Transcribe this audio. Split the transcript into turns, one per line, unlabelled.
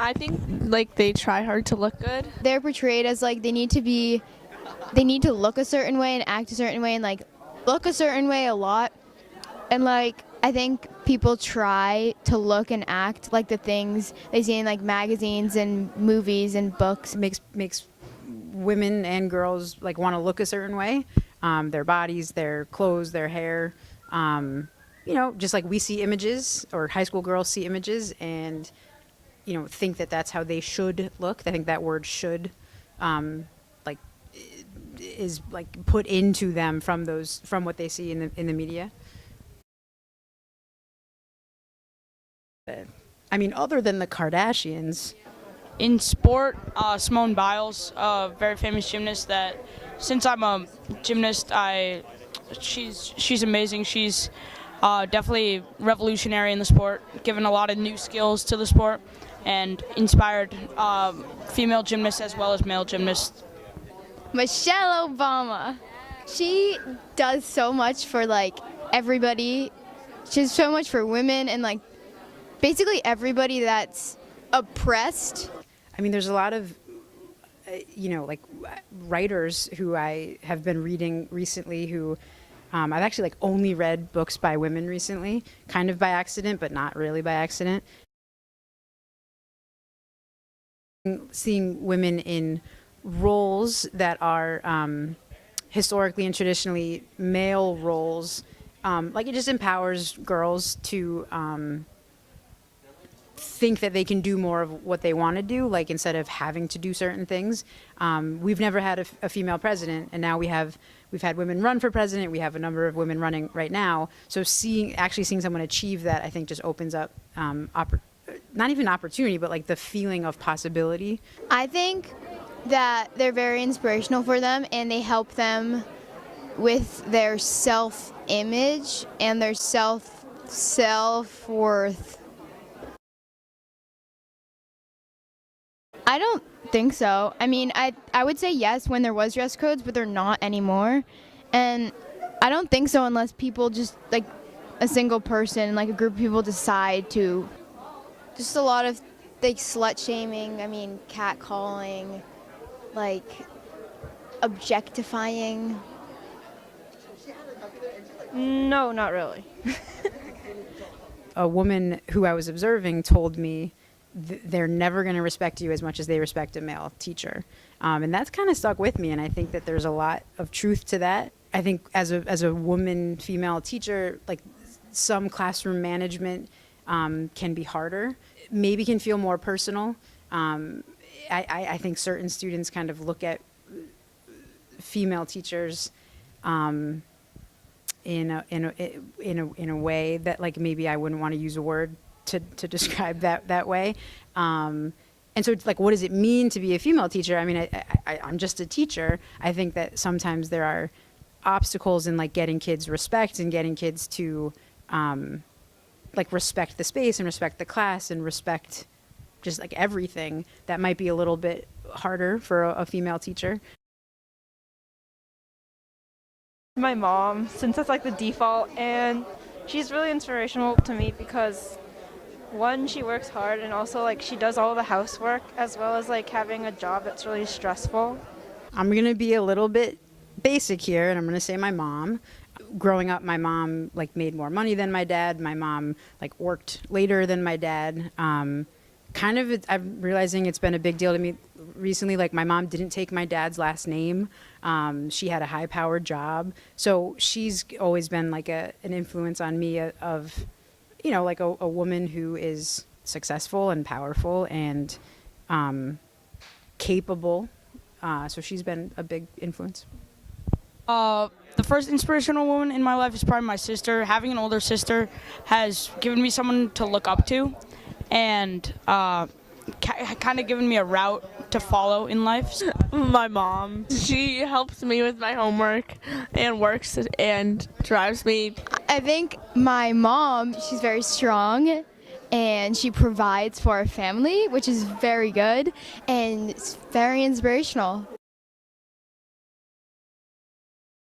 I think like they try hard to look good.
They're portrayed as like they need to look a certain way and act a certain way and like look a certain way a lot. And like I think people try to look and act like the things they see in like magazines and movies and books.
Makes women and girls like want to look a certain way, their bodies, their clothes, their hair. Just like we see images, or high school girls see images, and think that that's how they should look. I think that word "should" is like put into them from what they see in the media. I mean, other than the Kardashians.
In sport, Simone Biles, a very famous gymnast that since I'm a gymnast, she's amazing. She's definitely revolutionary in the sport, given a lot of new skills to the sport, and inspired female gymnasts as well as male gymnasts.
Michelle Obama. She does so much for like everybody. She does so much for women and like basically everybody that's oppressed.
I mean, there's a lot of, writers who I have been reading recently who I've actually like only read books by women recently, kind of by accident, but not really by accident. Seeing women in roles that are historically and traditionally male roles, like it just empowers girls to think that they can do more of what they want to do, like instead of having to do certain things. We've never had a female president, and now we've had women run for president. We have a number of women running right now. So seeing someone achieve that, I think just opens up not even opportunity, but like the feeling of possibility.
I think that they're very inspirational for them, and they help them with their self-image and their self-worth. I don't think so. I mean, I would say yes when there was dress codes, but they're not anymore. And I don't think so unless people just, like a single person, like a group of people decide to. Just a lot of like slut shaming, catcalling, like objectifying.
No, not really.
A woman who I was observing told me they're never going to respect you as much as they respect a male teacher. And that's kind of stuck with me. And I think that there's a lot of truth to that. I think as a woman, female teacher, like some classroom management can be harder, maybe can feel more personal. I think certain students kind of look at female teachers in a way that like maybe I wouldn't want to use a word to describe that way. And so it's like, what does it mean to be a female teacher? I mean, I'm just a teacher. I think that sometimes there are obstacles in like getting kids respect and getting kids to like respect the space and respect the class and respect just like everything that might be a little bit harder for a female teacher.
My mom, since that's like the default, and she's really inspirational to me because one, she works hard, and also like she does all the housework as well as like having a job that's really stressful.
I'm gonna be a little bit basic here, and I'm gonna say my mom. Growing up, my mom like made more money than my dad. My mom like worked later than my dad. I'm realizing it's been a big deal to me recently. Like my mom didn't take my dad's last name. She had a high-powered job, so she's always been like an influence on me of, like a woman who is successful and powerful and capable. So she's been a big influence.
The first inspirational woman in my life is probably my sister. Having an older sister has given me someone to look up to, and kind of given me a route to follow in life.
My mom. She helps me with my homework and works and drives me.
I think my mom, she's very strong and she provides for our family, which is very good and it's very inspirational.